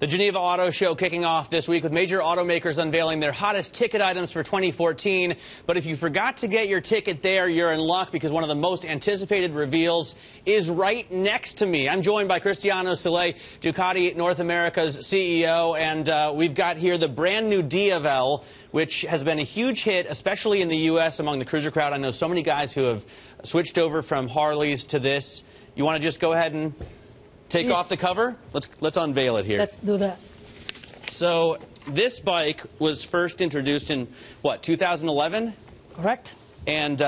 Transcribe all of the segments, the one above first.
The Geneva Auto Show kicking off this week with major automakers unveiling their hottest ticket items for 2014. But if you forgot to get your ticket there, you're in luck because one of the most anticipated reveals is right next to me. I'm joined by Cristiano, Silei, Ducati North America's CEO, and we've got here the brand new Diavel, which has been a huge hit, especially in the U.S. among the cruiser crowd. I know so many guys who have switched over from Harleys to this. You want to just go ahead and take off the cover? Let's unveil it here. Let's do that. So this bike was first introduced in, what, 2011? Correct. And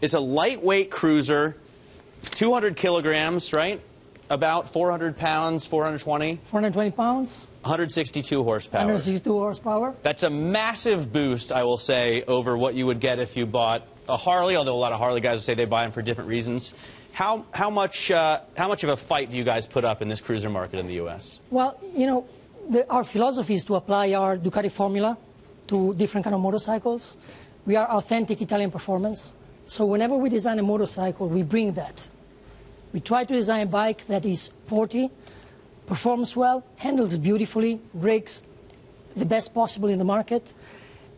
it's a lightweight cruiser, 200 kilograms, right? About 400 pounds, 420? 420 pounds. 162 horsepower. 162 horsepower. That's a massive boost, I will say, over what you would get if you bought a Harley, although a lot of Harley guys say they buy them for different reasons. How much of a fight do you guys put up in this cruiser market in the U.S.? Well, you know, our philosophy is to apply our Ducati formula to different kind of motorcycles. We are authentic Italian performance. So whenever we design a motorcycle, we bring that. We try to design a bike that is sporty, performs well, handles beautifully, brakes the best possible in the market.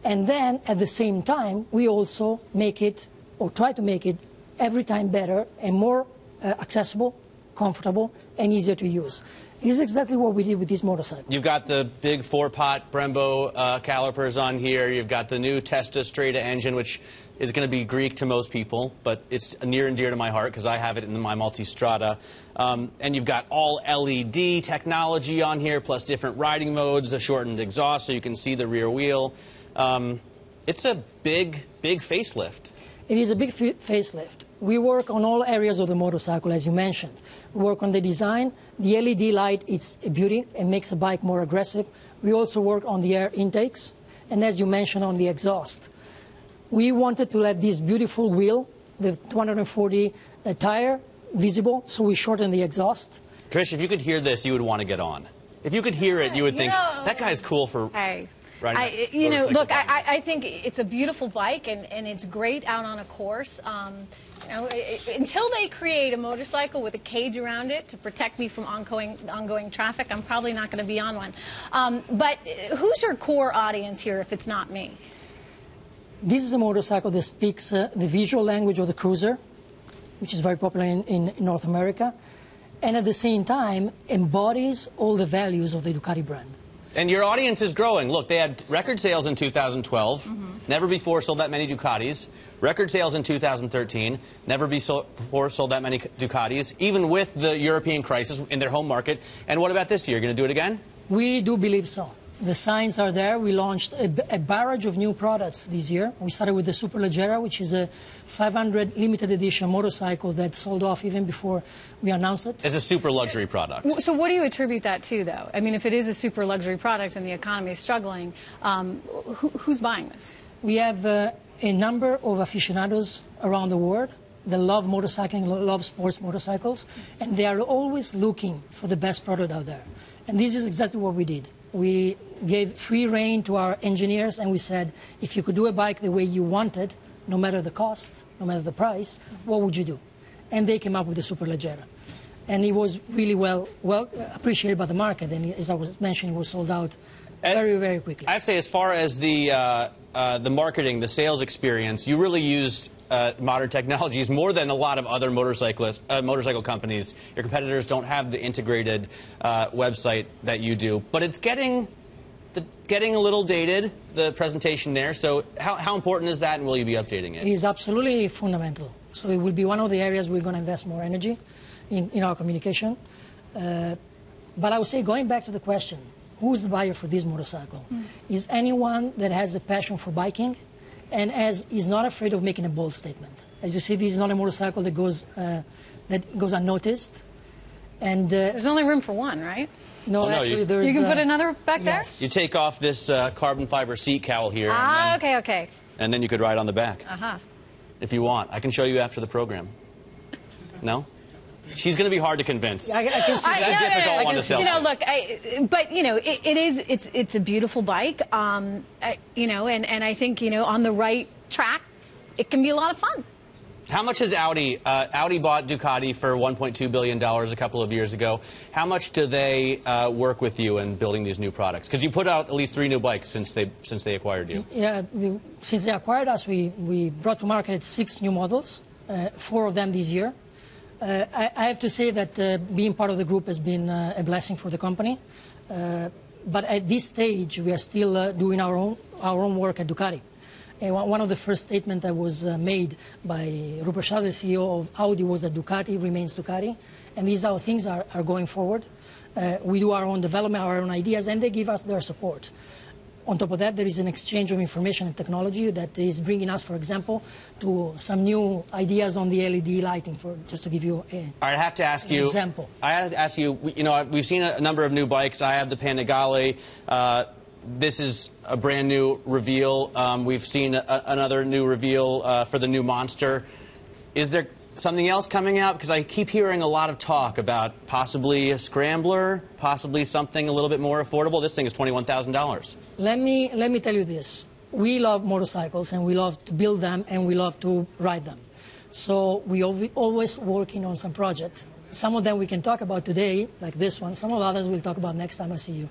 And then, at the same time, we also make it, or try to make it, every time better and more accessible, comfortable, and easier to use. This is exactly what we did with this motorcycle. You've got the big 4-pot Brembo calipers on here. You've got the new Testa Strada engine, which is going to be Greek to most people, but it's near and dear to my heart because I have it in my Multistrada. And you've got all LED technology on here, plus different riding modes, a shortened exhaust so you can see the rear wheel. It's a big facelift. It is a big facelift. We work on all areas of the motorcycle, as you mentioned. We work on the design. The LED light, it's a beauty and makes a bike more aggressive. We also work on the air intakes, and as you mentioned, on the exhaust. We wanted to let this beautiful wheel, the 240 tire, visible, so we shortened the exhaust. Trish, if you could hear this, you would want to get on. If you could hear it, you would think, that guy's cool for... Hey. Look, I think it's a beautiful bike, and it's great out on a course. Until they create a motorcycle with a cage around it to protect me from ongoing traffic, I'm probably not going to be on one. But who's your core audience here if it's not me? This is a motorcycle that speaks the visual language of the cruiser, which is very popular in North America, and at the same time embodies all the values of the Ducati brand. And your audience is growing. Look, they had record sales in 2012. Never before sold that many Ducatis. Record sales in 2013. Never before sold that many Ducatis, even with the European crisis in their home market. And what about this year? Going to do it again? We do believe so. The signs are there. We launched a barrage of new products this year. We started with the Superleggera, which is a 500 limited edition motorcycle that sold off even before we announced it. It's a super luxury product. So what do you attribute that to, though? I mean, if it is a super luxury product and the economy is struggling, who's buying this? We have a number of aficionados around the world that love motorcycling, love sports motorcycles, and they are always looking for the best product out there. And this is exactly what we did. We gave free rein to our engineers, and we said, if you could do a bike the way you wanted, no matter the cost, no matter the price, what would you do? And they came up with the Superleggera. And it was really well appreciated by the market, and as I was mentioning, it was sold out very, very quickly. I have to say, as far as the marketing, the sales experience, you really used modern technologies more than a lot of other motorcycle companies. Your competitors don't have the integrated website that you do, but it's getting a little dated, the presentation there. So how important is that, and will you be updating it? It is absolutely fundamental. So it will be one of the areas we're going to invest more energy in our communication. But I would say, going back to the question, who's the buyer for this motorcycle? Is anyone that has a passion for biking and is not afraid of making a bold statement. As you see, this is not a motorcycle that goes unnoticed. And there's only room for one, right? No, actually, there's... You can put another back there? You take off this carbon fiber seat cowl here. Ah, okay. And then you could ride on the back. If you want. I can show you after the program. No? She's going to be hard to convince. I can see that. That's difficult one to sell. You know, look, but you know, it's a beautiful bike. You know, and I think, you know, on the right track, it can be a lot of fun. How much has Audi bought Ducati for $1.2 billion a couple of years ago. How much do they work with you in building these new products? Because you put out at least 3 new bikes since they acquired you. Yeah, since they acquired us, we brought to market 6 new models, 4 of them this year. I have to say that being part of the group has been a blessing for the company. But at this stage, we are still doing our own work at Ducati. And one of the first statements that was made by Rupert Schaller, CEO of Audi, was that Ducati remains Ducati. And these are how things are going forward. We do our own development, our own ideas, and they give us their support. On top of that, there is an exchange of information and technology that is bringing us, for example, to some new ideas on the LED lighting, just to give you an example. I have to ask you, we've seen a number of new bikes. I have the Panigale. This is a brand new reveal. We've seen another new reveal for the new Monster. Is there something else coming out? Because I keep hearing a lot of talk about possibly a Scrambler, possibly something a little bit more affordable. This thing is $21,000. Let me tell you this. We love motorcycles, and we love to build them, and we love to ride them. So we always working on some projects. Some of them we can talk about today, like this one. Some of others we'll talk about next time I see you.